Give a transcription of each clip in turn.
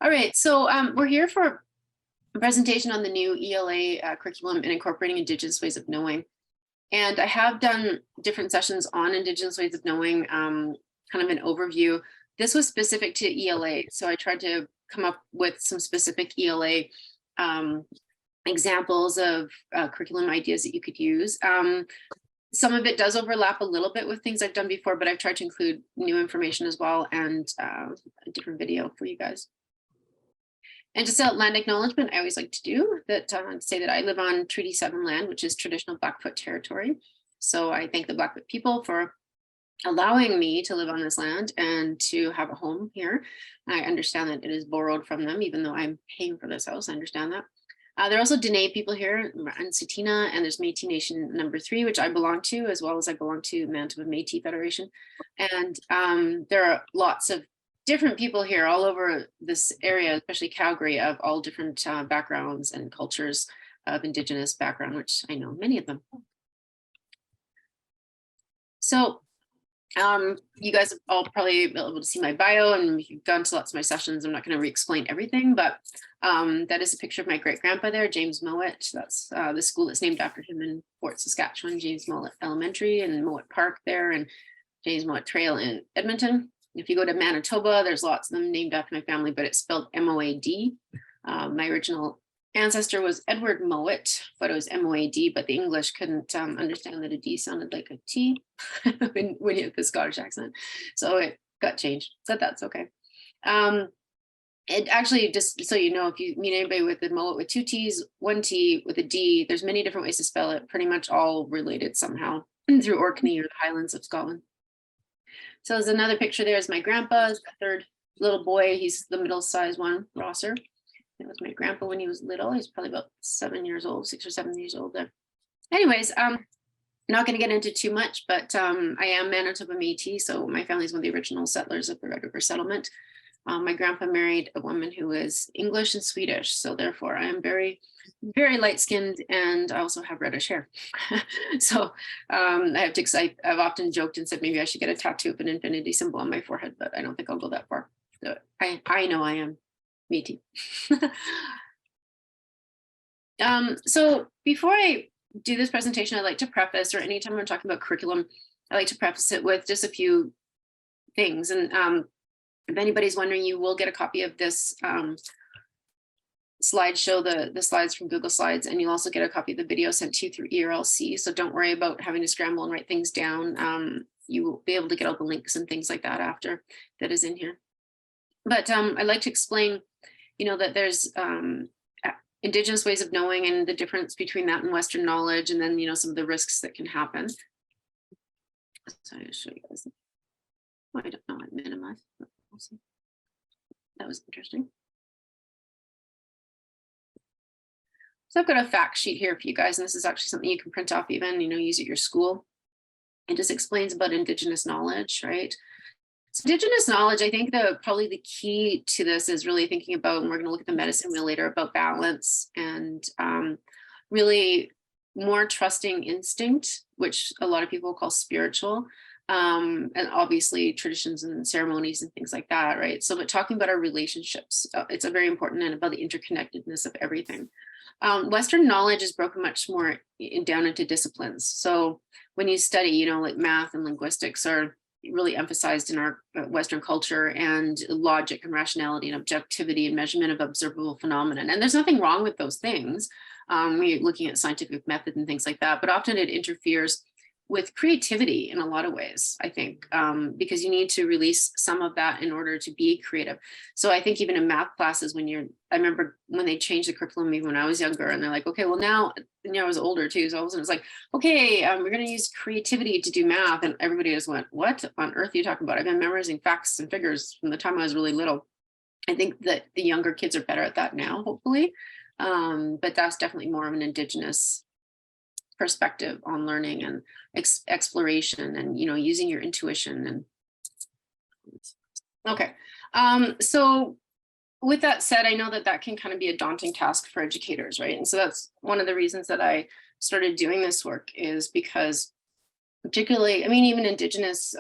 All right, so we're here for a presentation on the new ELA curriculum and incorporating Indigenous ways of knowing. And I have done different sessions on Indigenous ways of knowing, kind of an overview. This was specific to ELA, so I tried to come up with some specific ELA examples of curriculum ideas that you could use. Some of it does overlap a little bit with things I've done before, but I've tried to include new information as well and a different video for you guys. And just a land acknowledgement, I always like to do that, say that I live on Treaty 7 land, which is traditional Blackfoot territory. So I thank the Blackfoot people for allowing me to live on this land and to have a home here. I understand that it is borrowed from them, even though I'm paying for this house, I understand that. There are also Dene people here and Tsuut'ina, and there's Métis Nation number 3, which I belong to, as well as I belong to Manitoba Métis Federation. And there are lots of different people here all over this area, especially Calgary, of all different backgrounds and cultures of Indigenous background, which I know many of them. So you guys have all probably been able to see my bio, and you've gone to lots of my sessions. I'm not going to re-explain everything, but that is a picture of my great-grandpa there, James Mowat. That's the school that's named after him in Fort Saskatchewan, James Mowat Elementary, and Mowat Park there, and James Mowat Trail in Edmonton. If you go to Manitoba, there's lots of them named after my family, but it's spelled M-O-A-D. My original ancestor was Edward Mowat, but it was M-O-A-D, but the English couldn't understand that a D sounded like a T when you have the Scottish accent. So it got changed, but that's okay. It actually, just so you know, if you meet anybody with the Mowat with 2 T's, 1 T with a D, there's many different ways to spell it, pretty much all related somehow through Orkney or the Highlands of Scotland. So there's another picture there is my grandpa's, the third little boy. He's the middle-sized one, Rosser. That was my grandpa when he was little. He's probably about 7 years old, 6 or 7 years old there. Anyways, not going to get into too much, but I am Manitoba Métis, so my family's one of the original settlers of the Red River settlement. My grandpa married a woman who was English and Swedish, so therefore I am very, very light-skinned, and I also have reddish hair. So I've often joked and said maybe I should get a tattoo of an infinity symbol on my forehead, but I don't think I'll go that far. So I know I am Métis. So before I do this presentation, I'd like to preface, or anytime I'm talking about curriculum, I like to preface it with just a few things. And if anybody's wondering, you will get a copy of this slideshow, the slides from Google Slides, and you'll also get a copy of the video sent to you through ELC. So don't worry about having to scramble and write things down. You will be able to get all the links and things like that after that is in here. But I'd like to explain, that there's Indigenous ways of knowing and the difference between that and Western knowledge, and then, some of the risks that can happen. So I'll show you guys. Oh, I don't know, I minimized. That was interesting. So I've got a fact sheet here for you guys, and this is actually something you can print off even, use at your school. It just explains about Indigenous knowledge, right? So Indigenous knowledge, I think probably the key to this is really thinking about, and we're going to look at the medicine wheel later, about balance and really more trusting instinct, which a lot of people call spiritual, and obviously traditions and ceremonies and things like that, right? So, but talking about our relationships, it's a very important, and about the interconnectedness of everything. Western knowledge is broken much more down into disciplines. So when you study, like math and linguistics are really emphasized in our Western culture, and logic and rationality and objectivity and measurement of observable phenomena. And there's nothing wrong with those things. We're looking at scientific method and things like that, but often it interferes with creativity in a lot of ways, I think, because you need to release some of that in order to be creative. So I think even in math classes, I remember when they changed the curriculum even when I was younger, and they're like, okay, well now, I was older too, so all of a sudden it's like, okay, we're going to use creativity to do math, and everybody just went, what on earth are you talking about? I've been memorizing facts and figures from the time I was really little. I think that the younger kids are better at that now, hopefully, but that's definitely more of an Indigenous perspective on learning and exploration, and using your intuition. And okay, so with that said, I know that can kind of be a daunting task for educators, right? And so that's one of the reasons that I started doing this work, is because particularly, even Indigenous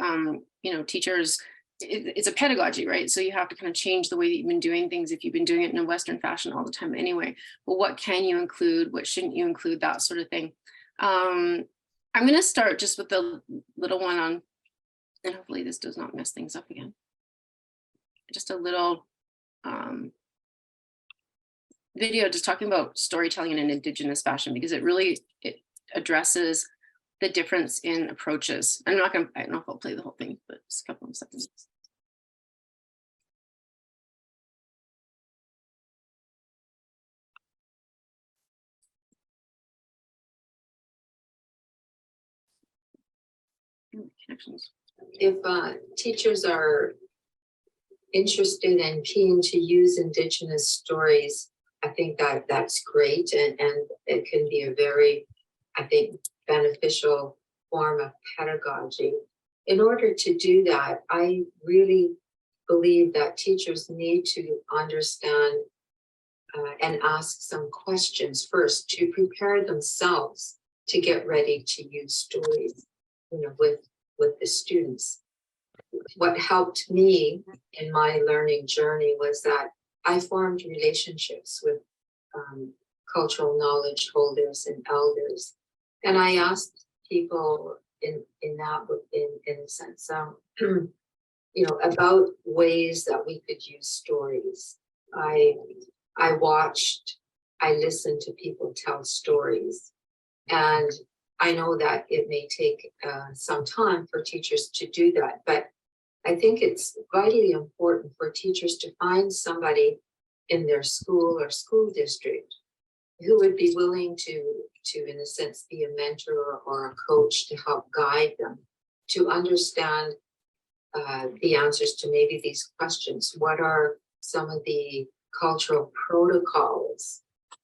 teachers it's a pedagogy, right? So you have to kind of change the way that you've been doing things if you've been doing it in a Western fashion all the time anyway. But what can you include? What shouldn't you include? That sort of thing. I'm going to start just with the little one on, and hopefully this does not mess things up again. Just a little video just talking about storytelling in an Indigenous fashion, because it addresses the difference in approaches. I don't know if I'll play the whole thing, but just a couple of seconds. Connections. If teachers are interested and keen to use Indigenous stories, I think that that's great, and it can be a very, I think, beneficial form of pedagogy. In order to do that, I really believe that teachers need to understand and ask some questions first to prepare themselves to get ready to use stories, with the students. What helped me in my learning journey was that I formed relationships with cultural knowledge holders and elders, and I asked people in a sense, about ways that we could use stories. I watched, I listened to people tell stories, and I know that it may take some time for teachers to do that, but I think it's vitally important for teachers to find somebody in their school or school district who would be willing to in a sense, be a mentor or a coach to help guide them to understand the answers to maybe these questions. What are some of the cultural protocols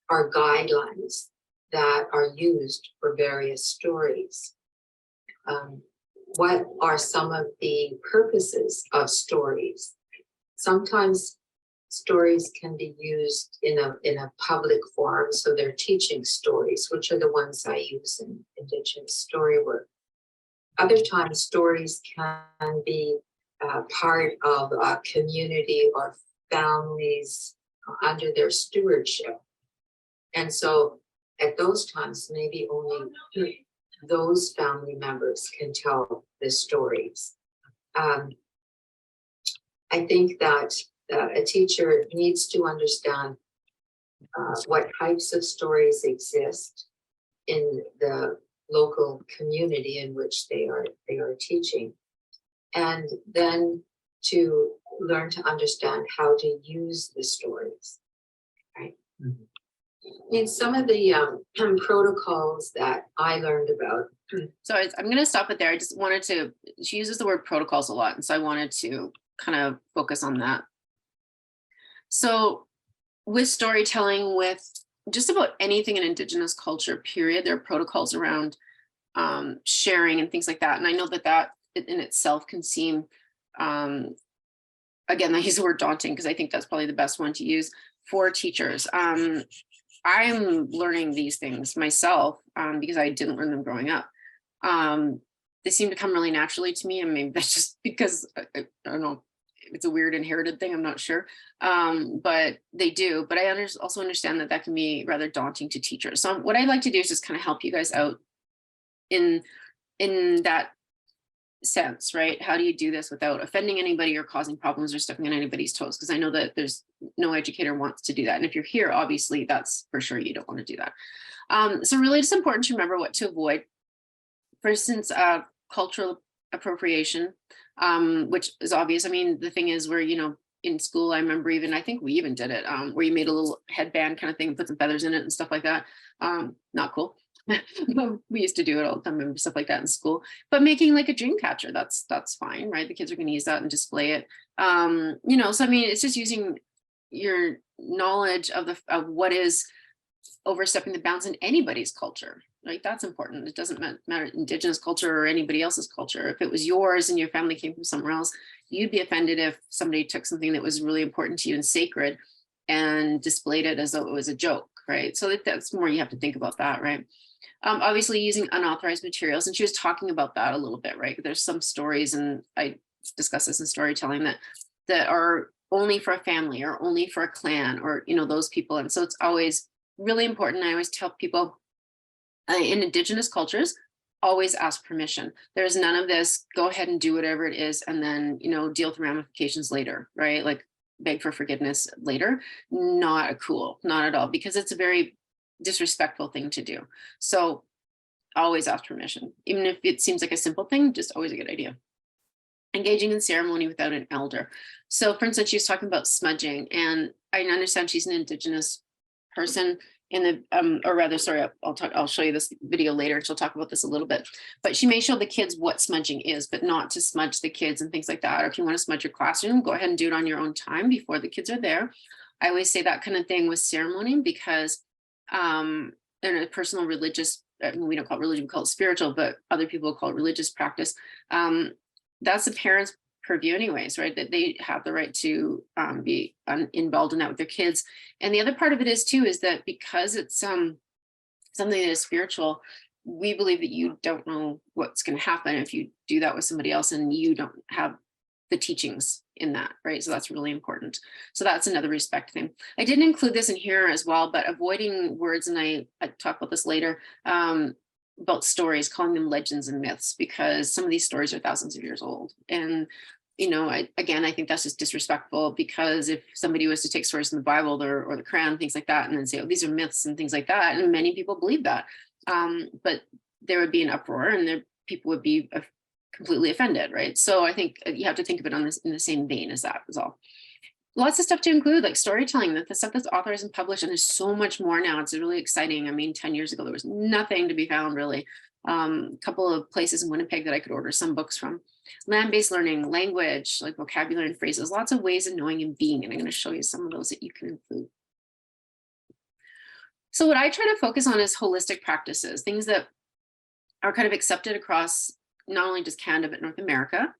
or guidelines that are used for various stories? What are some of the purposes of stories? Sometimes stories can be used in a public forum, so they're teaching stories, which are the ones I use in Indigenous story work. Other times, stories can be part of a community or families under their stewardship. And so at those times, maybe only those family members can tell the stories. I think that a teacher needs to understand what types of stories exist in the local community in which they are teaching, and then to learn to understand how to use the stories, right? Mm-hmm. I mean, some of the protocols that I learned about. So I'm going to stop it there. I just wanted to, she uses the word protocols a lot, and so I wanted to kind of focus on that. So with storytelling, with just about anything in Indigenous culture, period, there are protocols around sharing and things like that. And I know that in itself can seem, again, I use the word daunting because I think that's probably the best one to use for teachers. I'm learning these things myself because I didn't learn them growing up. They seem to come really naturally to me, and maybe that's just because I don't know, it's a weird inherited thing, I'm not sure, but they do. But I also understand that can be rather daunting to teachers. So what I'd like to do is just kind of help you guys out in that sense, right? How do you do this without offending anybody or causing problems or stepping on anybody's toes? Because I know that there's no educator wants to do that. And if you're here, obviously, that's for sure you don't want to do that. So really it's important to remember what to avoid. For instance, cultural appropriation, which is obvious. I mean, the thing is where, in school, I remember I think we even did it, where you made a little headband kind of thing, put some feathers in it and stuff like that. Not cool. We used to do it all the time, remember stuff like that in school. But making like a dream catcher, that's fine, right? The kids are going to use that and display it. So I mean, it's just using your knowledge of what is overstepping the bounds in anybody's culture, right? That's important. It doesn't matter Indigenous culture or anybody else's culture. If it was yours and your family came from somewhere else, you'd be offended if somebody took something that was really important to you and sacred and displayed it as though it was a joke, right? So that's more, you have to think about that, right? Obviously using unauthorized materials, and she was talking about that a little bit, right? There's some stories, and I discuss this in storytelling, that are only for a family or only for a clan, or, you know, those people. And so it's always really important. I always tell people in Indigenous cultures, always ask permission. There's none of this, go ahead and do whatever it is, and then, you know, deal with the ramifications later, right? Like beg for forgiveness later. Not cool, not at all, because it's a very disrespectful thing to do. So always ask permission. Even if it seems like a simple thing, just always a good idea. Engaging in ceremony without an elder. So for instance, she was talking about smudging, and I understand she's an Indigenous person in the, or rather, sorry, I'll show you this video later. She'll talk about this a little bit, but she may show the kids what smudging is, but not to smudge the kids and things like that. Or if you want to smudge your classroom, go ahead and do it on your own time before the kids are there. I always say that kind of thing with ceremony, because in a personal religious, we don't call it religion, we call it spiritual, but other people call it religious practice. That's the parents' purview anyways, right? That they have the right to be involved in that with their kids. And the other part of it is too, is that because it's something that is spiritual, we believe that you don't know what's going to happen if you do that with somebody else and you don't have the teachings in that, right? So that's really important. So that's another respect thing. I didn't include this in here as well, but avoiding words, and I talk about this later, about stories, calling them legends and myths, because some of these stories are thousands of years old. And, you know, I think that's just disrespectful, because if somebody was to take stories from the Bible or the Quran, things like that, and then say, oh, these are myths and things like that, and many people believe that, but there would be an uproar, and people would be completely offended, right? So I think you have to think of it in the same vein as that is all. Lots of stuff to include, like storytelling, the stuff that's authorized and published, and there's so much more now. It's really exciting. I mean, 10 years ago, there was nothing to be found really. A couple of places in Winnipeg that I could order some books from. Land-based learning, language, like vocabulary and phrases, lots of ways of knowing and being, and I'm going to show you some of those that you can include. So what I try to focus on is holistic practices, things that are kind of accepted across not only just Canada, but North America.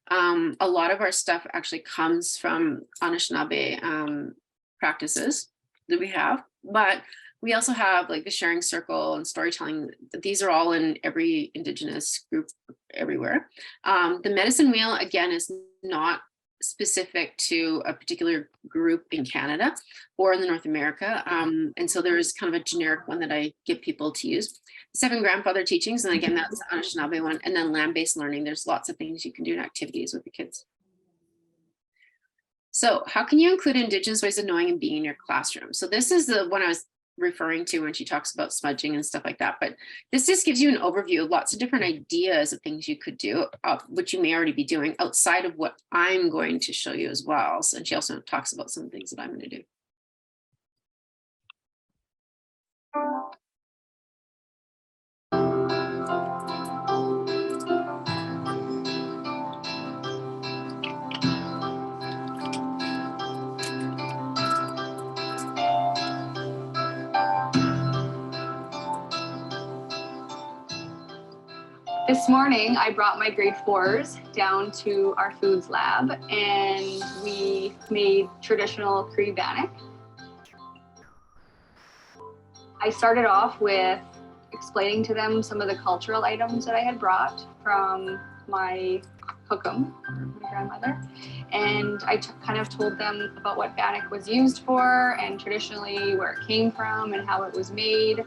A lot of our stuff actually comes from Anishinaabe practices that we have, but we also have like the sharing circle and storytelling. These are all in every Indigenous group everywhere. The medicine wheel, again, is not specific to a particular group in Canada or in the North America. And so there is kind of a generic one that I give people to use. 7 grandfather teachings, and again, that's the Anishinaabe one. And then land-based learning. There's lots of things you can do in activities with the kids. So how can you include Indigenous ways of knowing and being in your classroom? So this is the one I was referring to when she talks about smudging and stuff like that. But this just gives you an overview of lots of different ideas of things you could do, which you may already be doing outside of what I'm going to show you as well. So, and she also talks about some things that I'm going to do. This morning, I brought my grade 4s down to our foods lab, and we made traditional curry bannock. I started off with explaining to them some of the cultural items that I had brought from my cookum, my grandmother, and I kind of told them about what bannock was used for and traditionally where it came from and how it was made.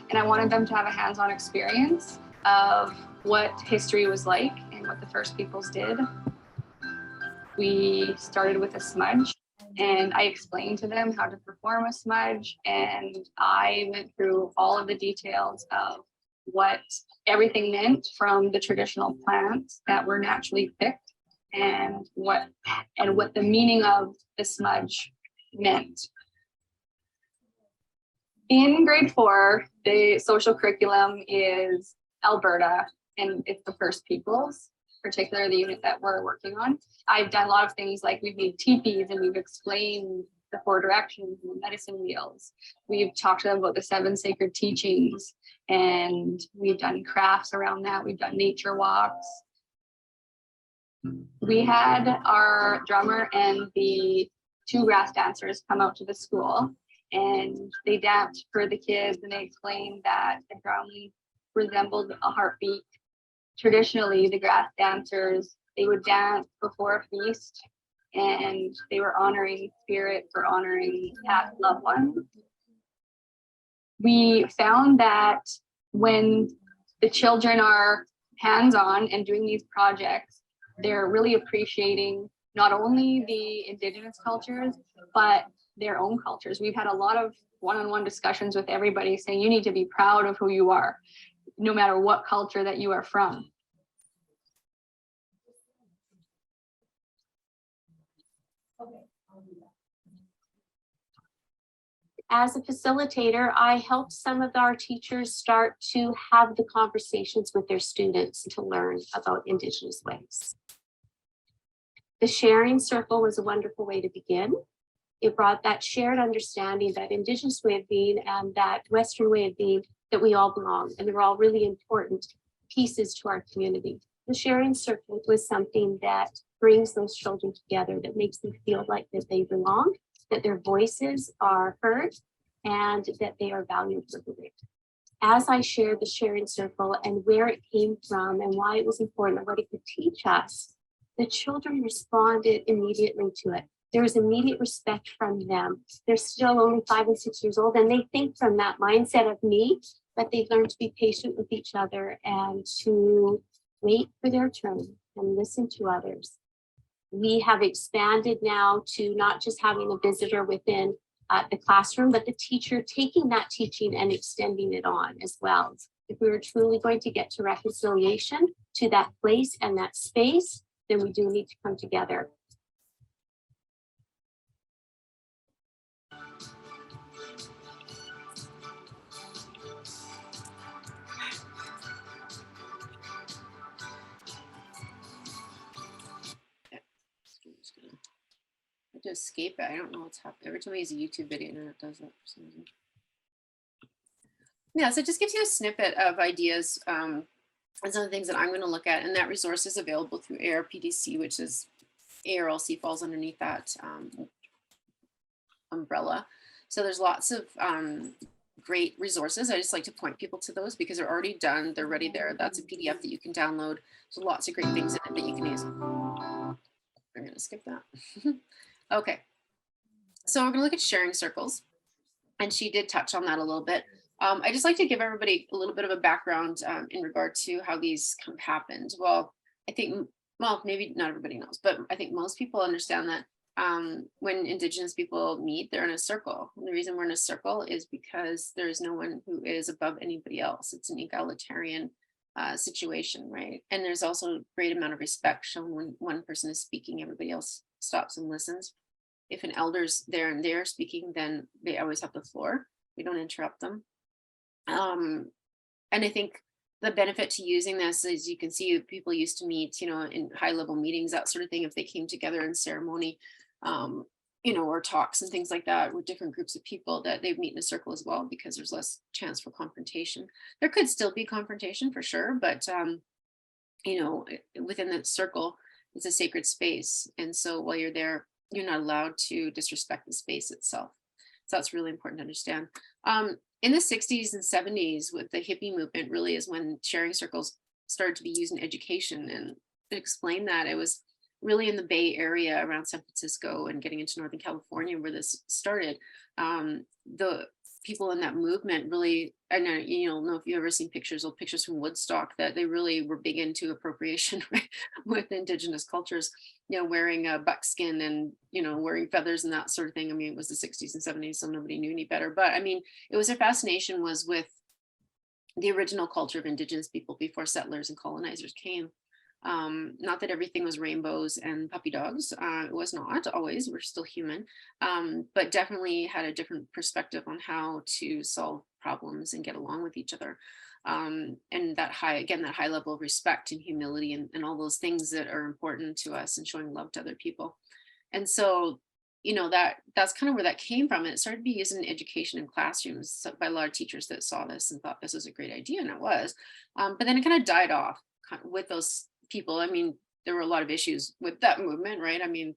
And I wanted them to have a hands-on experience of what history was like and what the first peoples did. We started with a smudge, and I explained to them how to perform a smudge, and I went through all of the details of what everything meant from the traditional plants that were naturally picked and what the meaning of the smudge meant. In grade 4, the social curriculum is Alberta, and it's the First Peoples, particularly the unit that we're working on. I've done a lot of things like we've made teepees and we've explained the 4 directions and the medicine wheels. We've talked to them about the 7 sacred teachings, and we've done crafts around that. We've done nature walks. We had our drummer and the 2 grass dancers come out to the school, and they danced for the kids, and they explained that the drum resembled a heartbeat. Traditionally, the grass dancers They would dance before a feast, and they were honoring spirits or honoring past loved ones. We found that when the children are hands-on and doing these projects, they're really appreciating not only the Indigenous cultures, but their own cultures. We've had a lot of one-on-one discussions with everybody saying you need to be proud of who you are, no matter what culture that you are from. As a facilitator, I helped some of our teachers start to have the conversations with their students to learn about Indigenous ways. The sharing circle was a wonderful way to begin. It brought that shared understanding, that Indigenous way of being and that Western way of being, that we all belong, and they're all really important pieces to our community. The sharing circle was something that brings those children together, that makes them feel like that they belong, that their voices are heard, and that they are valued for who they are. As I shared the sharing circle and where it came from and why it was important and what it could teach us, the children responded immediately to it. There was immediate respect from them. They're still only 5 and 6 years old, and they think from that mindset of me, but they've learned to be patient with each other and to wait for their turn and listen to others. We have expanded now to not just having a visitor within the classroom, but the teacher taking that teaching and extending it on as well. If we were truly going to get to reconciliation to that place and that space, then we do need to come together. I just escape it. I don't know what's happening. Every time I use a YouTube video, and it does that for some reason. Yeah, so it just gives you a snippet of ideas and some of the things that I'm going to look at. And that resource is available through ARPDC, which is ARLC falls underneath that umbrella. So there's lots of great resources. I just like to point people to those because they're already done. They're already there. That's a PDF that you can download. So lots of great things in it that you can use. I'm going to skip that. Okay, so we're going to look at sharing circles, and she did touch on that a little bit. I just like to give everybody a little bit of a background in regard to how these kind of happened. Well, I think, well, maybe not everybody knows, but I think most people understand that when Indigenous people meet, they're in a circle. And the reason we're in a circle is because there's no one who is above anybody else. It's an egalitarian situation, right? And there's also a great amount of respect shown when one person is speaking, everybody else stops and listens. If an elder's there and they're speaking, then they always have the floor. We don't interrupt them. And I think the benefit to using this is you can see people used to meet, you know, in high level meetings, that sort of thing, if they came together in ceremony, you know, or talks and things like that with different groups of people, that they'd meet in a circle as well, because there's less chance for confrontation. There could still be confrontation for sure, but, you know, within that circle, it's a sacred space. And so while you're there, you're not allowed to disrespect the space itself. So that's really important to understand. In the 60s and 70s with the hippie movement really is when sharing circles started to be used in education. And to explain that, it was really in the Bay Area around San Francisco and getting into Northern California where this started. The people in that movement really, I know, you don't know if you've ever seen pictures, old pictures from Woodstock, that they really were big into appropriation, right? With Indigenous cultures, you know, wearing a buckskin and, you know, wearing feathers and that sort of thing. I mean, it was the 60s and 70s, so nobody knew any better. But I mean, it was their fascination was with the original culture of Indigenous people before settlers and colonizers came. Not that everything was rainbows and puppy dogs. It was not always, we're still human, but definitely had a different perspective on how to solve problems and get along with each other. And that high level of respect and humility and all those things that are important to us and showing love to other people. And so, you know, that's kind of where that came from. And it started to be used in education in classrooms by a lot of teachers that saw this and thought this was a great idea, and it was. But then it kind of died off with those people. I mean, there were a lot of issues with that movement, right? I mean,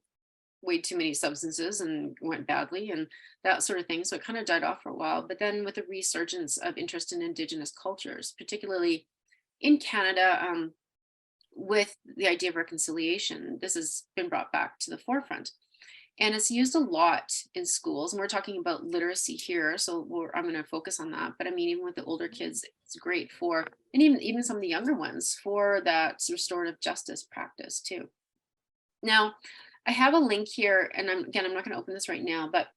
way too many substances and went badly and that sort of thing. So it kind of died off for a while. But then with the resurgence of interest in Indigenous cultures, particularly in Canada, with the idea of reconciliation, this has been brought back to the forefront. And it's used a lot in schools. And we're talking about literacy here. So I'm going to focus on that. But I mean, even with the older kids, it's great for, and even some of the younger ones, for that restorative justice practice too. Now, I have a link here, and I'm not going to open this right now, but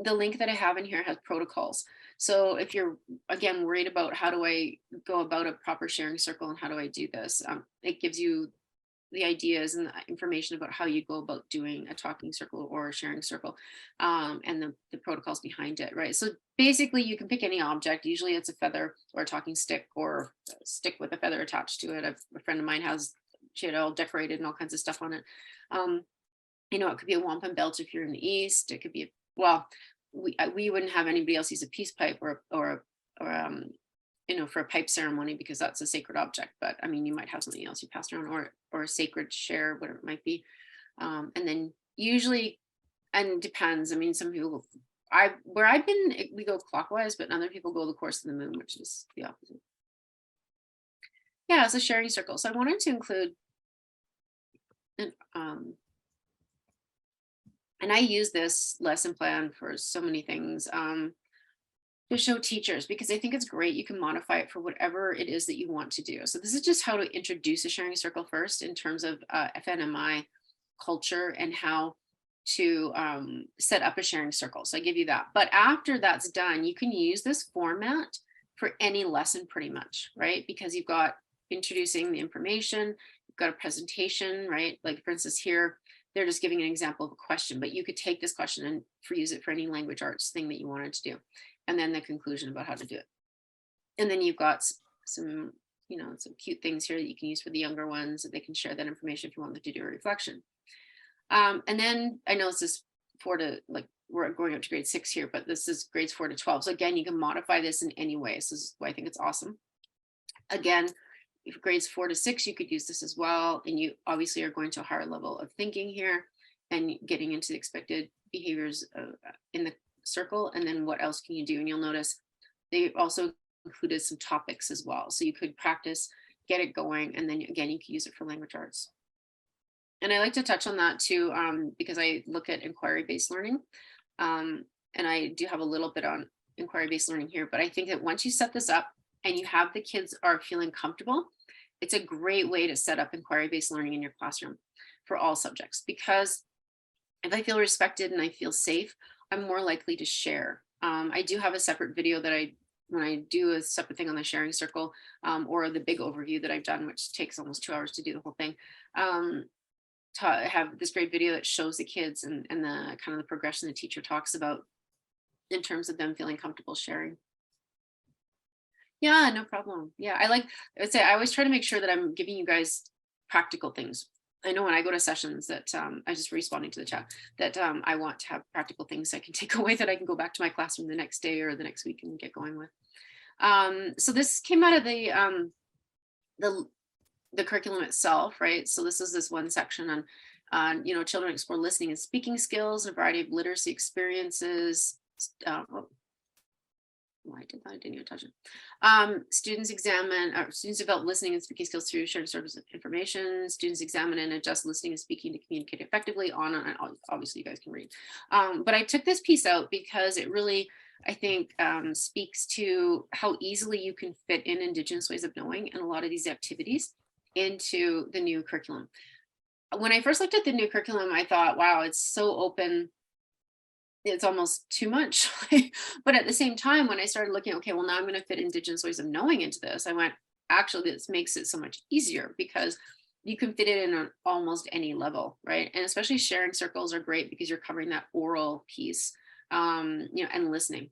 the link that I have in here has protocols. So if you're, again, worried about how do I go about a proper sharing circle and how do I do this, it gives you the ideas and the information about how you go about doing a talking circle or a sharing circle, and the protocols behind it, right? So basically you can pick any object. Usually it's a feather or a talking stick or a stick with a feather attached to it. A friend of mine she had all decorated and all kinds of stuff on it. You know, it could be a wampum belt if you're in the East. It could be, we wouldn't have anybody else use a peace pipe or you know, for a pipe ceremony, because that's a sacred object. But I mean, you might have something else you pass around, or a sacred share, whatever it might be. And then usually, and it depends. I mean, some people, where I've been, we go clockwise, but other people go the course of the moon, which is the opposite. Yeah, it's a sharing circle. So I wanted to include, and I use this lesson plan for so many things. To show teachers, because I think it's great. You can modify it for whatever it is that you want to do. So this is just how to introduce a sharing circle first in terms of FNMI culture and how to set up a sharing circle. So I give you that. But after that's done, you can use this format for any lesson pretty much, right? Because you've got introducing the information, you've got a presentation, right? Like for instance here, they're just giving an example of a question, but you could take this question and use it for any language arts thing that you wanted to do. And then the conclusion about how to do it. And then you've got some, you know, some cute things here that you can use for the younger ones, that they can share that information if you want them to do a reflection. And then I know this is we're going up to grade 6 here, but this is grades 4 to 12. So again, you can modify this in any way. So this is why I think it's awesome. Again, if grades 4 to 6, you could use this as well. And you obviously are going to a higher level of thinking here and getting into the expected behaviors in the circle. And then what else can you do? And you'll notice they also included some topics as well. So you could practice, get it going, and then again, you can use it for language arts. And I like to touch on that too, because I look at inquiry-based learning. And I do have a little bit on inquiry-based learning here, but I think that once you set this up and you have the kids are feeling comfortable, it's a great way to set up inquiry-based learning in your classroom for all subjects. Because if I feel respected and I feel safe, I'm more likely to share. I do have a separate video that when I do a separate thing on the sharing circle, or the big overview that I've done, which takes almost 2 hours to do the whole thing. I have this great video that shows the kids and the kind of the progression the teacher talks about in terms of them feeling comfortable sharing. Yeah, no problem. Yeah, I would say I always try to make sure that I'm giving you guys practical things. I know when I go to sessions that I just responding to the chat that I want to have practical things I can take away that I can go back to my classroom the next day or the next week and get going with. So this came out of the curriculum itself, right? So this is this one section on you know, children explore listening and speaking skills and a variety of literacy experiences. Why did that? I didn't even touch it. Students develop listening and speaking skills through sharing service of information. Students examine and adjust listening and speaking to communicate effectively. On and obviously you guys can read. But I took this piece out because it really, I think, speaks to how easily you can fit in Indigenous ways of knowing and a lot of these activities into the new curriculum. When I first looked at the new curriculum, I thought, wow, it's so open. It's almost too much. But at the same time, when I started looking, okay, well, now I'm going to fit Indigenous ways of knowing into this, I went, actually, this makes it so much easier because you can fit it in on almost any level, right? And especially sharing circles are great because you're covering that oral piece, you know, and listening.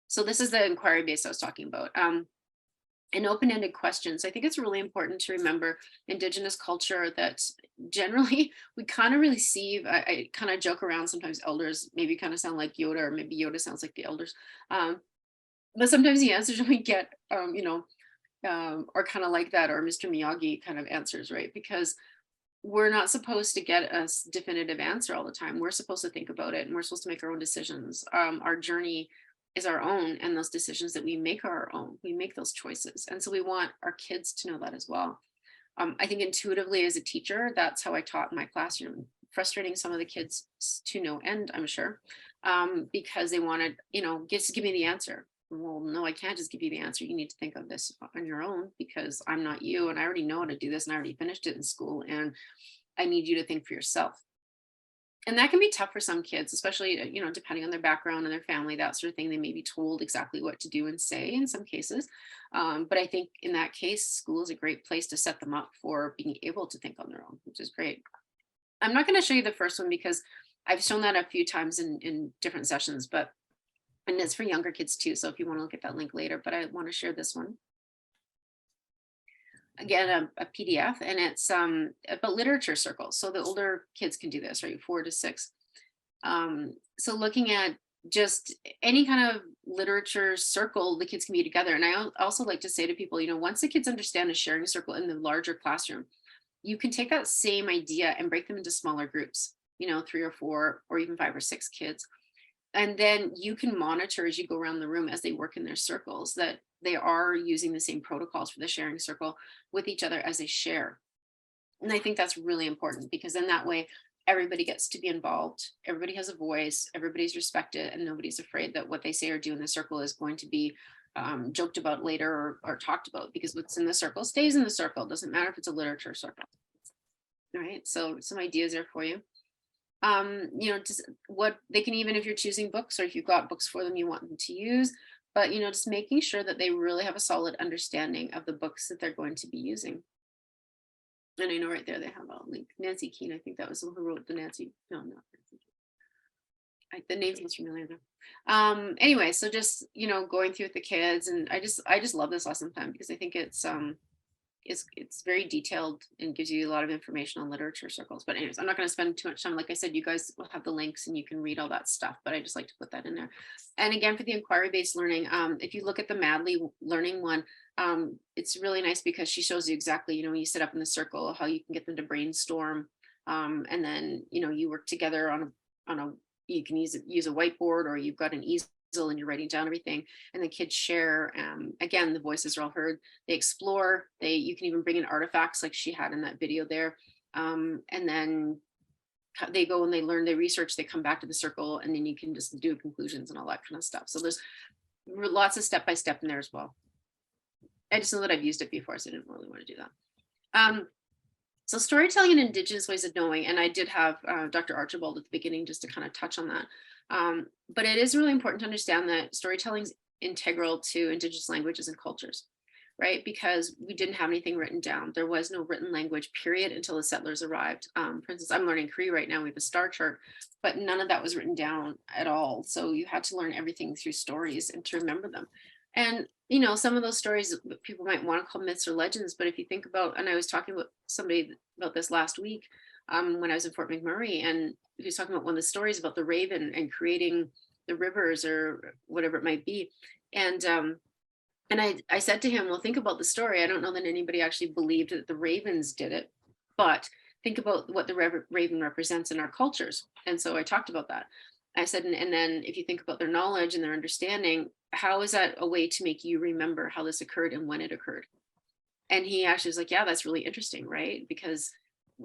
So this is the inquiry base I was talking about. And open-ended questions. I think it's really important to remember Indigenous culture that generally we kind of receive, I kind of joke around sometimes elders maybe kind of sound like Yoda, or maybe Yoda sounds like the elders. But sometimes the answers we get, you know, are kind of like that, or Mr. Miyagi kind of answers, right? Because we're not supposed to get a definitive answer all the time. We're supposed to think about it and we're supposed to make our own decisions. Our journey is our own, and those decisions that we make are our own. We make those choices. And so we want our kids to know that as well. I think intuitively as a teacher, that's how I taught in my classroom, frustrating some of the kids to no end, I'm sure, because they wanted, just give me the answer. Well, no, I can't just give you the answer. You need to think of this on your own, because I'm not you, and I already know how to do this, and I already finished it in school, and I need you to think for yourself. And that can be tough for some kids, especially, depending on their background and their family, that sort of thing. They may be told exactly what to do and say in some cases. But I think in that case, school is a great place to set them up for being able to think on their own, which is great. I'm not going to show you the first one because I've shown that a few times in different sessions, and it's for younger kids too. So if you want to look at that link later, but I want to share this one. Again, a PDF, and it's about literature circles. So the older kids can do this, right? 4 to 6. So looking at just any kind of literature circle, the kids can be together. And I also like to say to people, once the kids understand a sharing circle in the larger classroom, you can take that same idea and break them into smaller groups, 3 or 4 or even 5 or 6 kids. And then you can monitor as you go around the room as they work in their circles that they are using the same protocols for the sharing circle with each other as they share. And I think that's really important, because in that way, everybody gets to be involved. Everybody has a voice, everybody's respected, and nobody's afraid that what they say or do in the circle is going to be joked about later or talked about, because what's in the circle stays in the circle. It doesn't matter if it's a literature circle. All right, so some ideas there for you. Just what they can, even if you're choosing books or if you've got books for them you want them to use, but just making sure that they really have a solid understanding of the books that they're going to be using. And I know right there they have a link. Nancy Keene, I think that was who wrote the Nancy. No, not Nancy. The name sounds familiar though. Anyway, so just going through with the kids, and I just love this lesson plan because I think it's very detailed and gives you a lot of information on literature circles. But anyways, I'm not going to spend too much time. Like I said, you guys will have the links and you can read all that stuff, but I just like to put that in there. And again, for the inquiry-based learning, if you look at the Madly learning one, it's really nice because she shows you exactly, when you sit up in the circle, how you can get them to brainstorm. And then, you work together on a you can use a whiteboard, or you've got an easel and you're writing down everything, and the kids share. Again, the voices are all heard. They explore. You can even bring in artifacts like she had in that video there. And then they go and they learn, they research, they come back to the circle, and then you can just do conclusions and all that kind of stuff. So there's lots of step-by-step in there as well. I just know that I've used it before, so I didn't really want to do that. So storytelling and Indigenous ways of knowing, and I did have Dr. Archibald at the beginning just to kind of touch on that. But it is really important to understand that storytelling is integral to Indigenous languages and cultures, right? Because we didn't have anything written down. There was no written language, period, until the settlers arrived. For instance, I'm learning Cree right now. We have a star chart, but none of that was written down at all. So you had to learn everything through stories and to remember them. And, some of those stories people might want to call myths or legends, but if you think about, and I was talking with somebody about this last week when I was in Fort McMurray, and he was talking about one of the stories about the raven and creating the rivers or whatever it might be. And I said to him, well, think about the story. I don't know that anybody actually believed that the ravens did it, but think about what the raven represents in our cultures. And so I talked about that. I said, and then if you think about their knowledge and their understanding, how is that a way to make you remember how this occurred and when it occurred? And he actually was like, yeah, that's really interesting, right? Because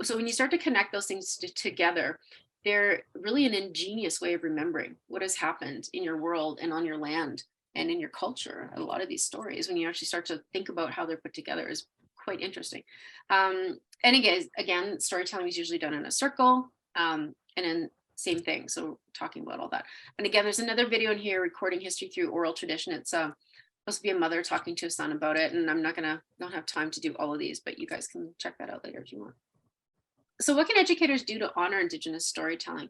so when you start to connect those things together, they're really an ingenious way of remembering what has happened in your world and on your land and in your culture. A lot of these stories, when you actually start to think about how they're put together, is quite interesting. And again, storytelling is usually done in a circle, and then same thing. So talking about all that. And again, there's another video in here, recording history through oral tradition. It's supposed to be a mother talking to a son about it. And I'm don't have time to do all of these, but you guys can check that out later if you want. So what can educators do to honor Indigenous storytelling?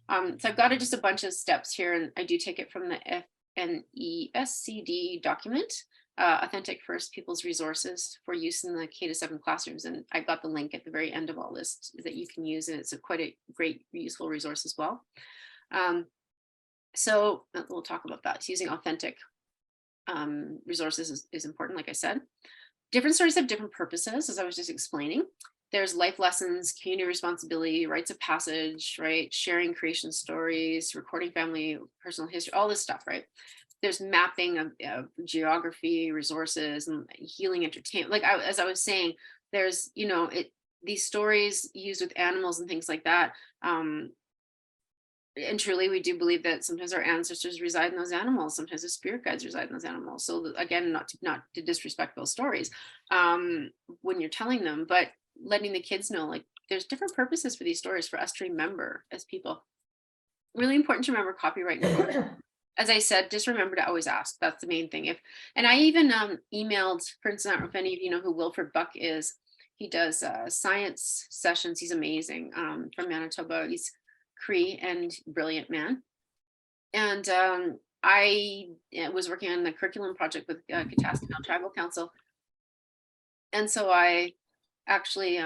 So I've got just a bunch of steps here, and I do take it from the FNESCD document, Authentic First Peoples Resources for use in the K-7 classrooms. And I've got the link at the very end of all this that you can use, and it's quite a great, useful resource as well. So we'll talk about that. So using authentic resources is important, like I said. Different stories have different purposes, as I was just explaining. There's life lessons, community responsibility, rites of passage, right? Sharing creation stories, recording family, personal history, all this stuff, right? there's mapping of geography, resources, and healing entertainment. Like as I was saying, there's, these stories used with animals and things like that. And truly, we do believe that sometimes our ancestors reside in those animals. Sometimes the spirit guides reside in those animals. So again, not to disrespect those stories when you're telling them, but letting the kids know, like, there's different purposes for these stories for us to remember as people. Really important to remember copyright. As I said, just remember to always ask. That's the main thing. And I even emailed, for instance, I don't know if any of you know who Wilfred Buck is. He does science sessions. He's amazing, from Manitoba. He's Cree and brilliant man. And I was working on the curriculum project with Kataskanal Tribal Council. And so I actually,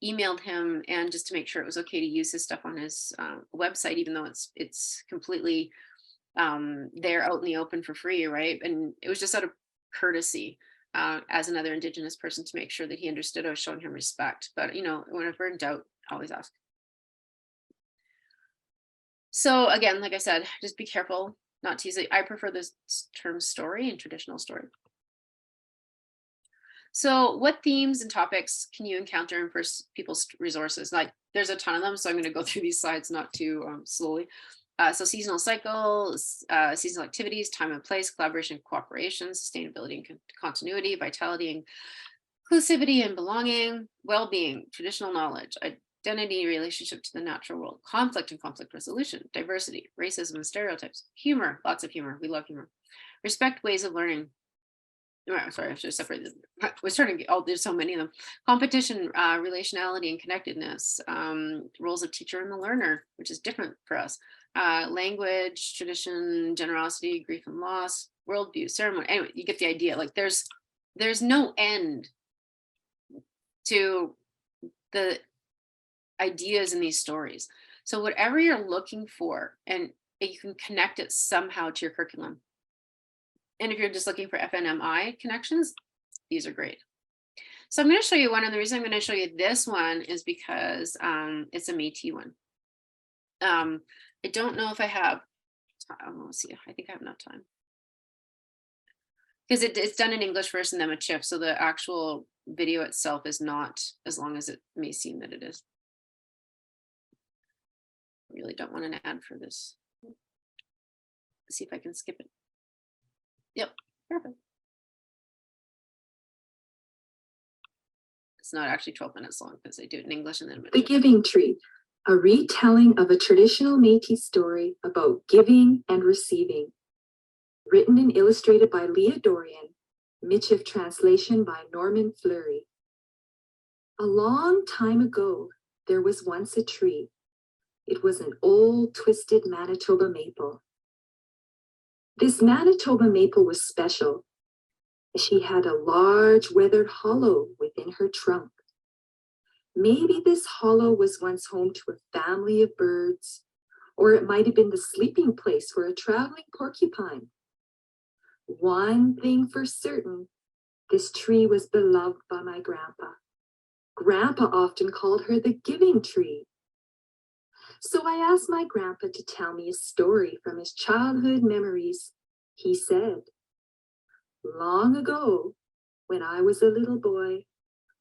emailed him, and just to make sure it was okay to use his stuff on his website, even though it's completely there out in the open for free, right? And it was just out of courtesy as another Indigenous person, to make sure that he understood I was showing him respect. But whenever in doubt, always ask. So again, like I said, just be careful not to use it. I prefer this term story and traditional story. So what themes and topics can you encounter in First Peoples resources? Like, there's a ton of them, so I'm going to go through these slides not too slowly. So seasonal cycles, seasonal activities, time and place, collaboration, cooperation, sustainability and continuity, vitality and inclusivity and belonging, well-being, traditional knowledge, identity, relationship to the natural world, conflict and conflict resolution, diversity, racism and stereotypes, humor, lots of humor, we love humor, respect, ways of learning. Sorry, I should have separated them. I was trying to get, there's so many of them. Competition, relationality and connectedness, roles of teacher and the learner, which is different for us. Language, tradition, generosity, grief and loss, worldview, ceremony. Anyway, you get the idea. Like, there's no end to the ideas in these stories. So whatever you're looking for, and you can connect it somehow to your curriculum. And if you're just looking for FNMI connections, these are great. So I'm going to show you one, and the reason I'm going to show you this one is because it's a Métis one. I don't know if I have, let's see, I think I have enough time. Because it's done in English first and then with Chip, so the actual video itself is not as long as it may seem that it is. I really don't want an ad for this. Let's see if I can skip it. Yep, perfect. It's not actually 12 minutes long because I do it in English and then The Giving Tree, a retelling of a traditional Métis story about giving and receiving. Written and illustrated by Leah Dorian, Michif translation by Norman Fleury. A long time ago, there was once a tree. It was an old, twisted Manitoba maple. This Manitoba maple was special. She had a large weathered hollow within her trunk. Maybe this hollow was once home to a family of birds, or it might have been the sleeping place for a traveling porcupine. One thing for certain, this tree was beloved by my grandpa. Grandpa often called her the Giving Tree. So I asked my grandpa to tell me a story from his childhood memories. He said, long ago, when I was a little boy,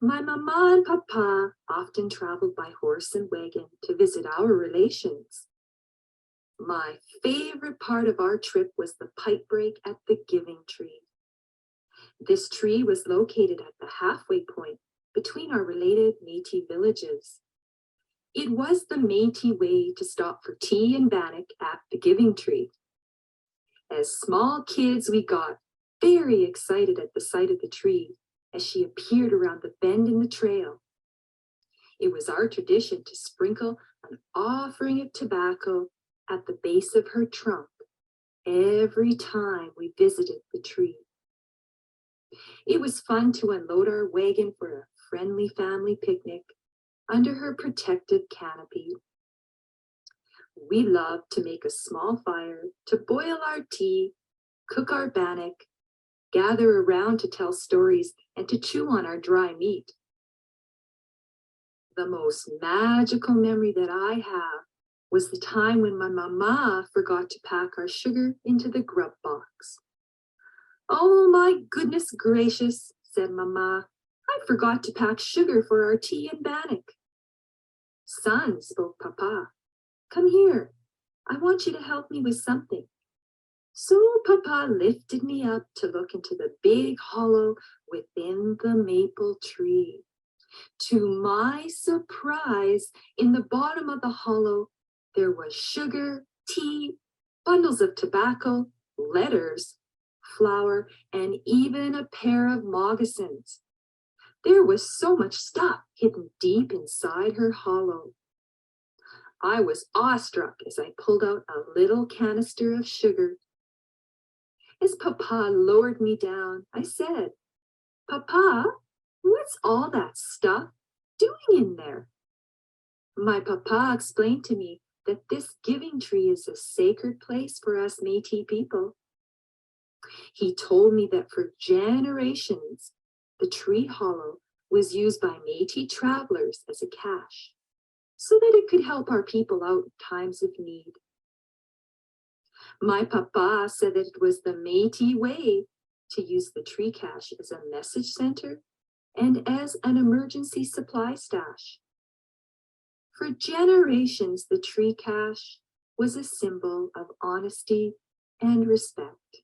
my mama and papa often traveled by horse and wagon to visit our relations. My favorite part of our trip was the pipe break at the Giving Tree. This tree was located at the halfway point between our related Métis villages. It was the Métis way to stop for tea and bannock at the Giving Tree. As small kids, we got very excited at the sight of the tree as she appeared around the bend in the trail. It was our tradition to sprinkle an offering of tobacco at the base of her trunk every time we visited the tree. It was fun to unload our wagon for a friendly family picnic under her protective canopy. We loved to make a small fire, to boil our tea, cook our bannock, gather around to tell stories, and to chew on our dry meat. The most magical memory that I have was the time when my mama forgot to pack our sugar into the grub box. "Oh my goodness gracious," said Mama, "I forgot to pack sugar for our tea and bannock." "Son," spoke Papa, "come here. I want you to help me with something." So Papa lifted me up to look into the big hollow within the maple tree. To my surprise, in the bottom of the hollow, there was sugar, tea, bundles of tobacco, letters, flour, and even a pair of moccasins. There was so much stuff hidden deep inside her hollow. I was awestruck as I pulled out a little canister of sugar. As Papa lowered me down, I said, "Papa, what's all that stuff doing in there?" My Papa explained to me that this giving tree is a sacred place for us Métis people. He told me that for generations, the tree hollow was used by Métis travelers as a cache, so that it could help our people out in times of need. My Papa said that it was the Métis way to use the tree cache as a message center and as an emergency supply stash. For generations, the tree cache was a symbol of honesty and respect.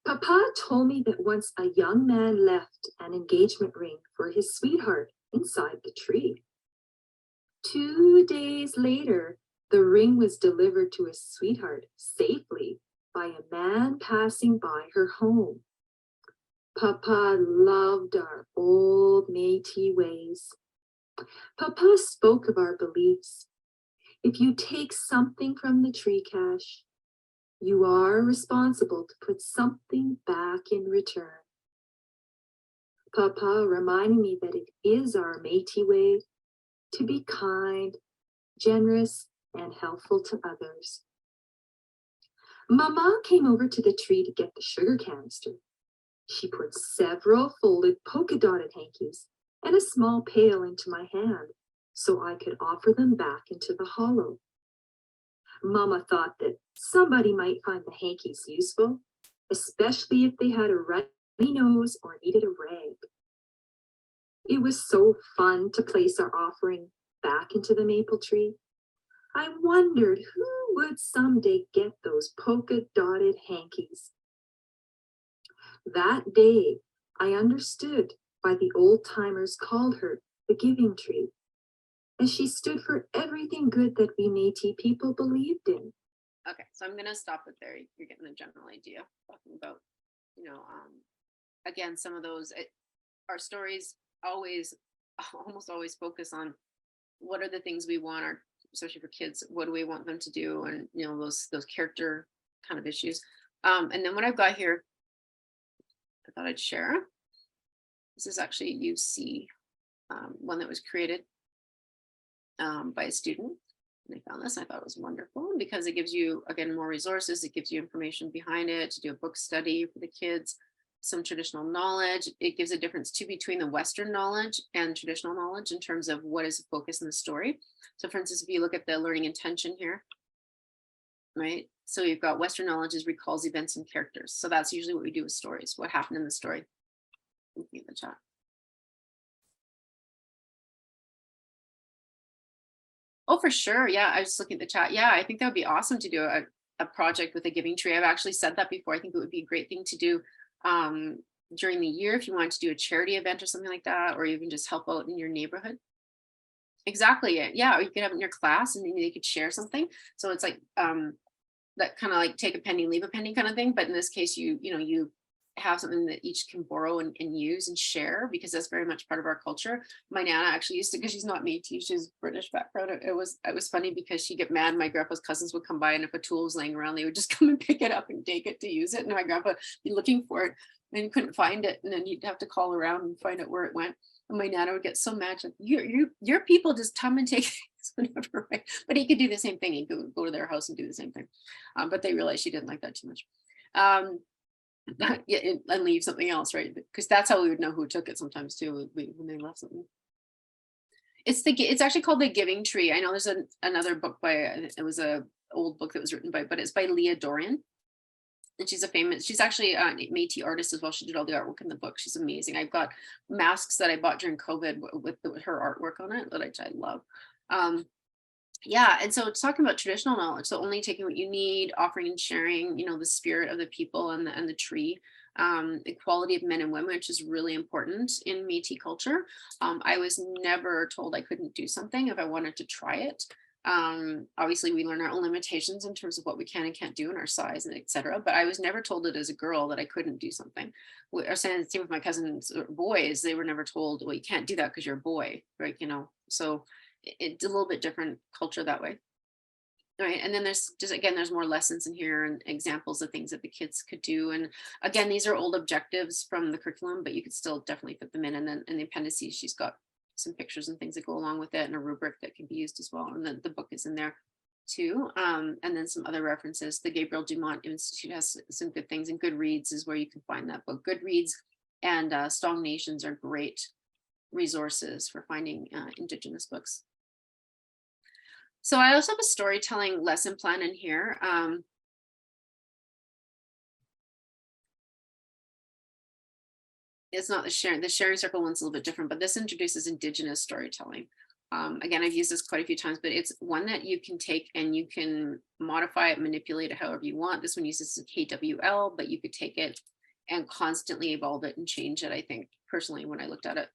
Papa told me that once a young man left an engagement ring for his sweetheart inside the tree. 2 days later, the ring was delivered to his sweetheart safely by a man passing by her home. Papa loved our old Métis ways. Papa spoke of our beliefs. If you take something from the tree cache, you are responsible to put something back in return. Papa reminded me that it is our Métis way to be kind, generous, and helpful to others. Mama came over to the tree to get the sugar canister. She put several folded polka-dotted hankies and a small pail into my hand so I could offer them back into the hollow. Mama thought that somebody might find the hankies useful, especially if they had a runny nose or needed a rag. It was so fun to place our offering back into the maple tree. I wondered who would someday get those polka-dotted hankies. That day, I understood why the old-timers called her the giving tree, as she stood for everything good that we Métis people believed in. Okay, so I'm going to stop it there. You're getting the general idea, talking about, again, some of those, our stories almost always focus on what are the things we want our, especially for kids, what do we want them to do, and those character kind of issues. And then what I've got here, I thought I'd share. This is actually a UC one that was created by a student. And I found this, and I thought it was wonderful because it gives you, again, more resources. It gives you information behind it to do a book study for the kids, some traditional knowledge. It gives a difference too between the Western knowledge and traditional knowledge in terms of what is the focus in the story. So for instance, if you look at the learning intention here, right? So you've got Western knowledge is recalls events and characters. So that's usually what we do with stories. What happened in the story? Looking at the chat. Oh, for sure. Yeah, I was looking at the chat. Yeah, I think that would be awesome to do a project with a giving tree. I've actually said that before. I think it would be a great thing to do during the year if you wanted to do a charity event or something like that, or even just help out in your neighborhood. Exactly. Yeah, or you could have it in your class and maybe they could share something. So it's like that kind of like take a penny, leave a penny kind of thing. But in this case, you have something that each can borrow and use and share, because that's very much part of our culture. My Nana actually used to, because she's not Métis, she's British background. It was funny because she'd get mad. My grandpa's cousins would come by, and if a tool was laying around, they would just come and pick it up and take it to use it. And my grandpa would be looking for it and he couldn't find it. And then you'd have to call around and find out where it went. And my Nana would get so mad, like, your people just come and take things whenever, right? But he could do the same thing. He'd go to their house and do the same thing. But they realized she didn't like that too much. And leave something else, right? Because that's how we would know who took it sometimes too, when they left something. It's actually called The Giving Tree. I know there's another book by, it was a old book that was written by, but it's by Leah Dorian. And she's actually an Métis artist as well. She did all the artwork in the book. She's amazing. I've got masks that I bought during COVID with her artwork on it that I love. Yeah, and so it's talking about traditional knowledge. So only taking what you need, offering and sharing, the spirit of the people and the tree, equality of men and women, which is really important in Métis culture. I was never told I couldn't do something if I wanted to try it. Obviously we learn our own limitations in terms of what we can and can't do in our size and etc. But I was never told it as a girl that I couldn't do something. Or same with my cousins or boys, they were never told, well, you can't do that because you're a boy, right? So it's a little bit different culture that way. Right. And then there's more lessons in here and examples of things that the kids could do. And again, these are old objectives from the curriculum, but you could still definitely fit them in. And then in the appendices, she's got some pictures and things that go along with it and a rubric that can be used as well. And then the book is in there too. And then some other references. The Gabriel Dumont Institute has some good things, and Goodreads is where you can find that book. Goodreads and Strong Nations are great resources for finding Indigenous books. So I also have a storytelling lesson plan in here. It's not the sharing circle one's a little bit different, but this introduces Indigenous storytelling. Again, I've used this quite a few times, but it's one that you can take and you can modify it, manipulate it however you want. This one uses a KWL, but you could take it and constantly evolve it and change it, I think, personally, when I looked at it,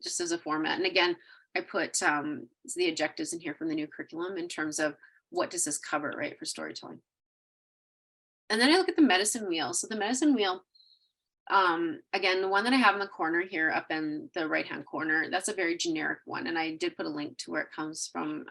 just as a format. And again, I put the objectives in here from the new curriculum in terms of what does this cover, right, for storytelling. And then I look at the medicine wheel. So the medicine wheel, again, the one that I have in the corner here up in the right-hand corner, that's a very generic one. And I did put a link to where it comes from.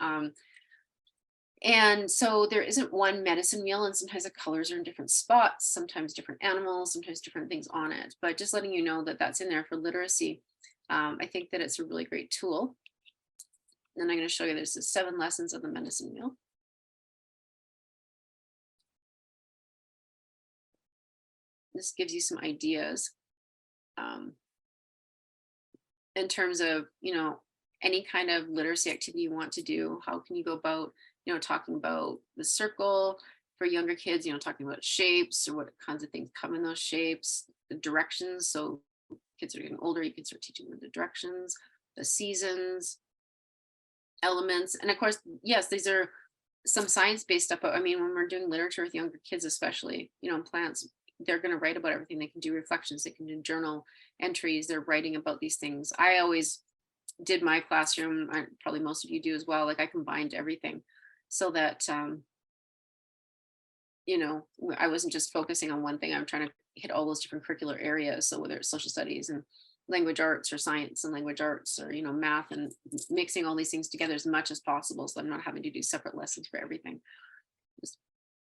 And so there isn't one medicine wheel, and sometimes the colors are in different spots, sometimes different animals, sometimes different things on it. But just letting you know that that's in there for literacy. I think that it's a really great tool. And I'm going to show you there's the 7 lessons of the medicine wheel. This gives you some ideas in terms of, any kind of literacy activity you want to do. How can you go about, talking about the circle for younger kids, talking about shapes or what kinds of things come in those shapes, the directions. So kids are getting older, you can start teaching them the directions, the seasons, elements. And of course, yes, these are some science-based stuff. But I mean, when we're doing literature with younger kids, especially, plants, they're going to write about everything. They can do reflections, they can do journal entries, they're writing about these things. I always did my classroom, probably most of you do as well, like I combined everything so that I wasn't just focusing on one thing. I'm trying to hit all those different curricular areas. So whether it's social studies and language arts or science and language arts or math, and mixing all these things together as much as possible, so I'm not having to do separate lessons for everything. Just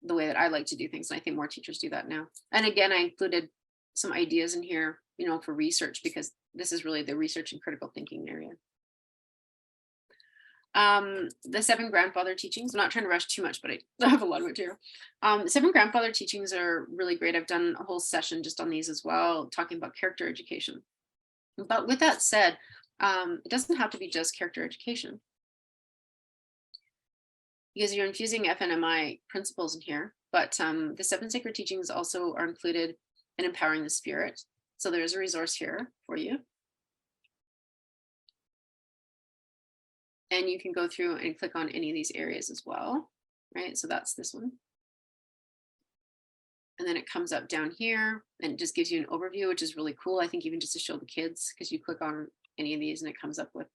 the way that I like to do things, and I think more teachers do that now. And again, I included some ideas in here, for research, because this is really the research and critical thinking area. The 7 grandfather teachings, I'm not trying to rush too much, but I have a lot of material. 7 grandfather teachings are really great. I've done a whole session just on these as well, talking about character education. But with that said, it doesn't have to be just character education, because you're infusing FNMI principles in here. But the 7 sacred teachings also are included in empowering the spirit. So there's a resource here for you. And you can go through and click on any of these areas as well, right? So that's this one. And then it comes up down here and it just gives you an overview, which is really cool. I think even just to show the kids, because you click on any of these and it comes up with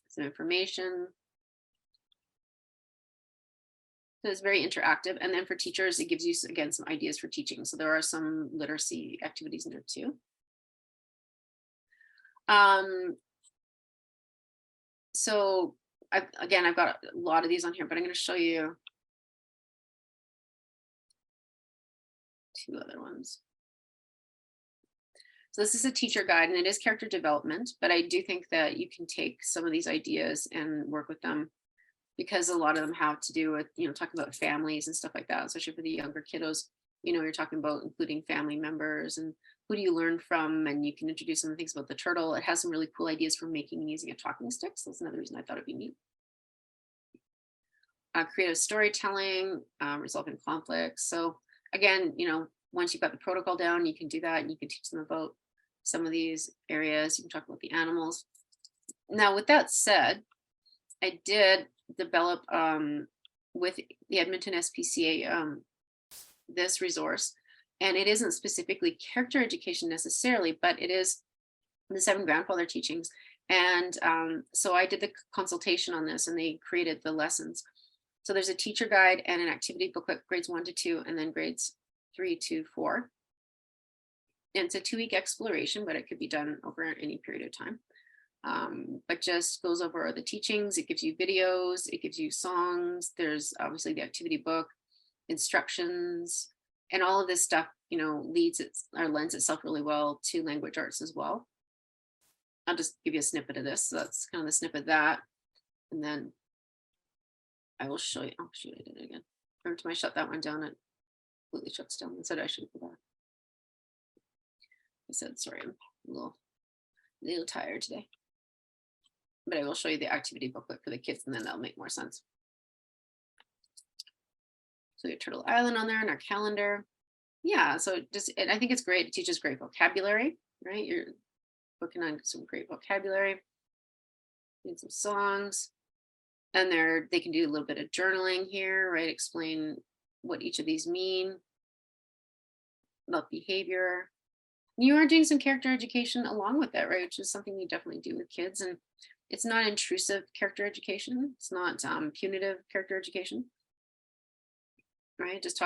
some information. So it's very interactive. And then for teachers, it gives you, again, some ideas for teaching. So there are some literacy activities in there too. So I've got a lot of these on here, but I'm going to show you 2 other ones. So this is a teacher guide, and it is character development, but I do think that you can take some of these ideas and work with them, because a lot of them have to do with, talking about families and stuff like that, especially for the younger kiddos. you know, you're talking about including family members and who do you learn from, and you can introduce some things about the turtle. It has some really cool ideas for making and using a talking stick. So that's another reason I thought it'd be neat. Creative storytelling, resolving conflicts. So again, you know, once you've got the protocol down, you can do that and you can teach them about some of these areas. You can talk about the animals. Now, with that said, I did develop with the Edmonton SPCA this resource, and it isn't specifically character education necessarily, but it is the 7 grandfather teachings. And so I did the consultation on this, and they created the lessons. So there's a teacher guide and an activity booklet, grades 1 to 2, and then grades 3 to 4. And it's a 2-week exploration, but it could be done over any period of time. But just goes over the teachings. It gives you videos, it gives you songs. There's obviously the activity book, instructions, and all of this stuff, you know, lends itself really well to language arts as well. I'll just give you a snippet of this. So that's kind of the snippet of that. And then I will show you. Oh, shoot, I did it again. Every time I shut that one down, it completely shuts down. I said I should go back. I said, sorry, I'm a little tired today. But I will show you the activity booklet for the kids, and then that'll make more sense. So we have Turtle Island on there in our calendar. Yeah, so and I think it's great. It teaches great vocabulary, right? You're working on some great vocabulary, and some songs. And they can do a little bit of journaling here, right? Explain what each of these mean about behavior. You are doing some character education along with that, right? Which is something you definitely do with kids. And it's not intrusive character education. It's not punitive character education, right? Just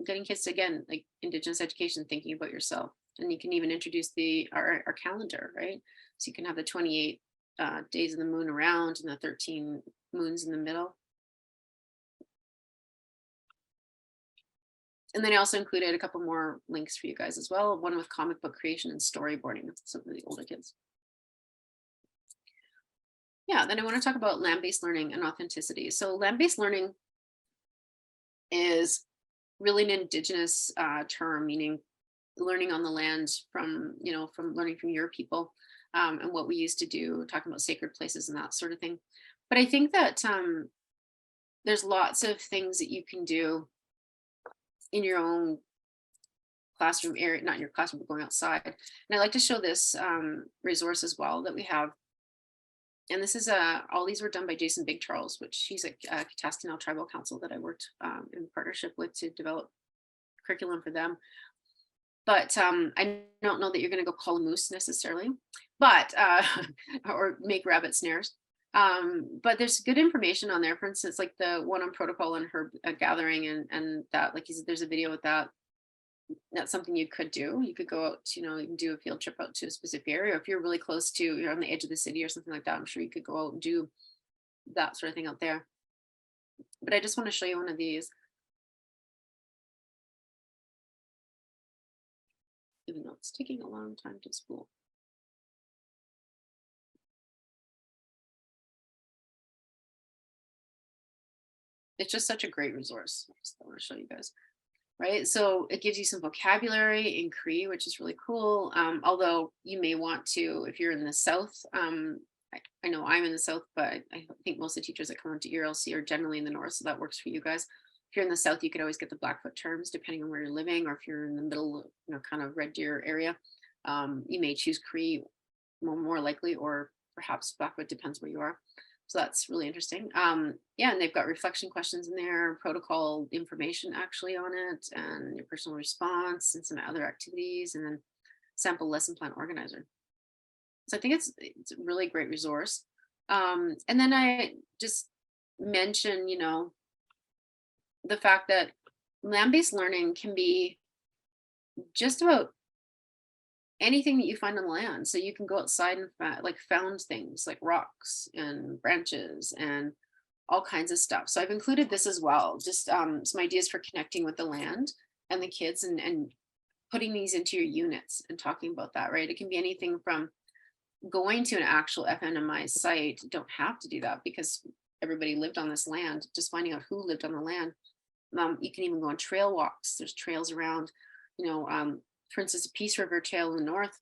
getting kids to, again, like Indigenous education, thinking about yourself. And you can even introduce our calendar, right? So you can have the 28 days of the moon around and the 13 moons in the middle. And then I also included a couple more links for you guys as well. One with comic book creation and storyboarding with some of the older kids. Yeah, then I want to talk about land-based learning and authenticity. So land-based learning is really an Indigenous term, meaning learning on the land from learning from your people and what we used to do, talking about sacred places and that sort of thing. But I think that there's lots of things that you can do in your own classroom area, not in your classroom, but going outside. And I like to show this resource as well that we have. And this is all these were done by Jason Big Charles, which he's a Kataskanal Tribal Council that I worked in partnership with to develop curriculum for them. But I don't know that you're going to go call a moose necessarily, but or make rabbit snares. But there's good information on there. For instance, like the one on protocol and herb gathering and that, like he said, there's a video with that. That's something you could do. You could go out, you can do a field trip out to a specific area. Or if you're really close to, you're on the edge of the city or something like that, I'm sure you could go out and do that sort of thing out there. But I just want to show you one of these. Even though it's taking a long time to spool. It's just such a great resource. I want to show you guys. Right, so it gives you some vocabulary in Cree, which is really cool. Although you may want to, if you're in the South, I know I'm in the South, but I think most of the teachers that come into ELC are generally in the North, so that works for you guys. If you're in the South, you could always get the Blackfoot terms depending on where you're living, or if you're in the middle, kind of Red Deer area, you may choose Cree more likely, or perhaps Blackfoot, depends where you are. So that's really interesting. Yeah, and they've got reflection questions in there, protocol information actually on it, and your personal response and some other activities, and then sample lesson plan organizer. So I think it's a really great resource. And then I just mention, the fact that land-based learning can be just about anything that you find on the land. So you can go outside and found things like rocks and branches and all kinds of stuff. So I've included this as well, just some ideas for connecting with the land and the kids and putting these into your units and talking about that, right? It can be anything from going to an actual FNMI site. You don't have to do that because everybody lived on this land, just finding out who lived on the land You can even go on trail walks. There's trails around, for instance, Peace River Trail in the north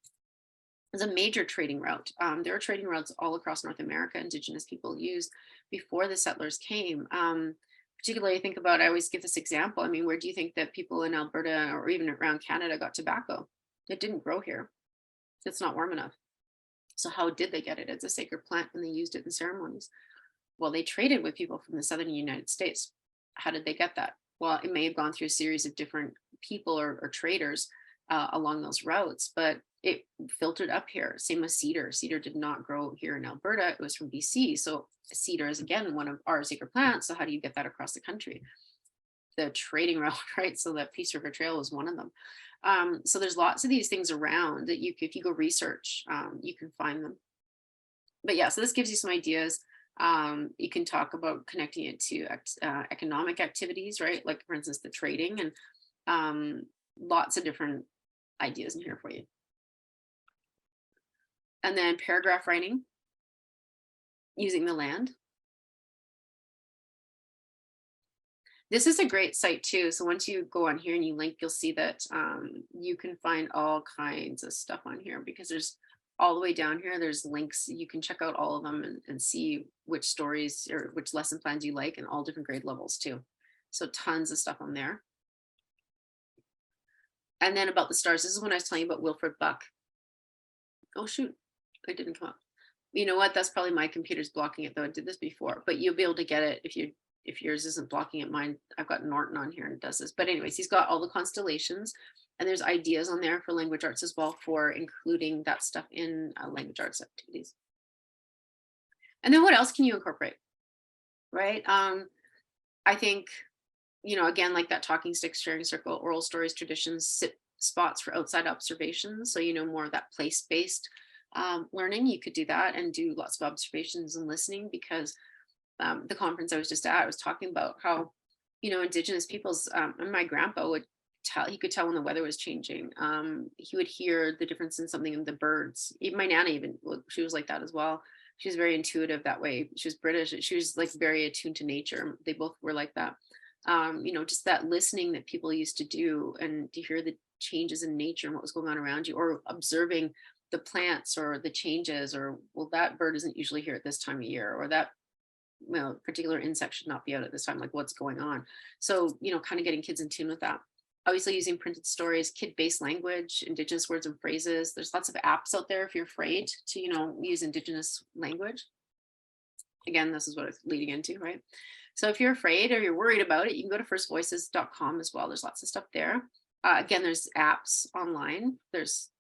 is a major trading route. There are trading routes all across North America Indigenous people used before the settlers came. Particularly, think about, I always give this example. I mean, where do you think that people in Alberta or even around Canada got tobacco? It didn't grow here. It's not warm enough. So how did they get it? It's a sacred plant and they used it in ceremonies. Well, they traded with people from the southern United States. How did they get that? Well, it may have gone through a series of different people or traders along those routes, but it filtered up here. Same with cedar. Cedar did not grow here in Alberta. It was from BC. So cedar is, again, one of our sacred plants. So how do you get that across the country? The trading route, right? So that Peace River Trail was one of them. So there's lots of these things around that if you go research, you can find them. But yeah, so this gives you some ideas. You can talk about connecting it to economic activities, right? Like, for instance, the trading, and lots of different ideas in here for you. And then paragraph writing, using the land. This is a great site too. So once you go on here and you link, you'll see that you can find all kinds of stuff on here, because there's all the way down here, there's links. You can check out all of them and see which stories or which lesson plans you like, and all different grade levels too. So tons of stuff on there. And then about the stars, this is when I was telling you about Wilfred Buck. Oh shoot, it didn't come up. You know what? That's probably my computer's blocking it though. I did this before, but you'll be able to get it if yours isn't blocking it. Mine, I've got Norton on here and it does this. But anyways, he's got all the constellations, and there's ideas on there for language arts as well, for including that stuff in language arts activities. And then what else can you incorporate, right? I think, again, like that talking stick, sharing circle, oral stories, traditions, sit spots for outside observations. So, more of that place-based learning, you could do that and do lots of observations and listening, because the conference I was just at, I was talking about how, Indigenous peoples, and my grandpa would he could tell when the weather was changing. He would hear the difference in something in the birds. Even my nana, she was like that as well. She was very intuitive that way. She was British. She was like very attuned to nature. They both were like that. Just that listening that people used to do, and to hear the changes in nature and what was going on around you, or observing the plants or the changes, or, well, that bird isn't usually here at this time of year, or that particular insect should not be out at this time, like what's going on. So, kind of getting kids in tune with that. Obviously using printed stories, kid-based language, Indigenous words and phrases. There's lots of apps out there if you're afraid to, use Indigenous language. Again, this is what it's leading into, right? So if you're afraid or you're worried about it, you can go to firstvoices.com as well. There's lots of stuff there. Again, there's apps online.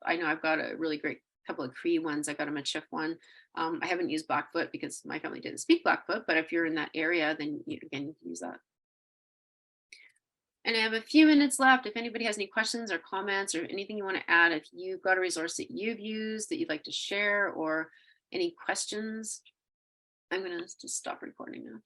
I know I've got a really great couple of Cree ones. I got a Michif one. I haven't used Blackfoot because my family didn't speak Blackfoot, but if you're in that area, then you can use that. And I have a few minutes left. If anybody has any questions or comments or anything you want to add, if you've got a resource that you've used that you'd like to share, or any questions, I'm going to just stop recording now.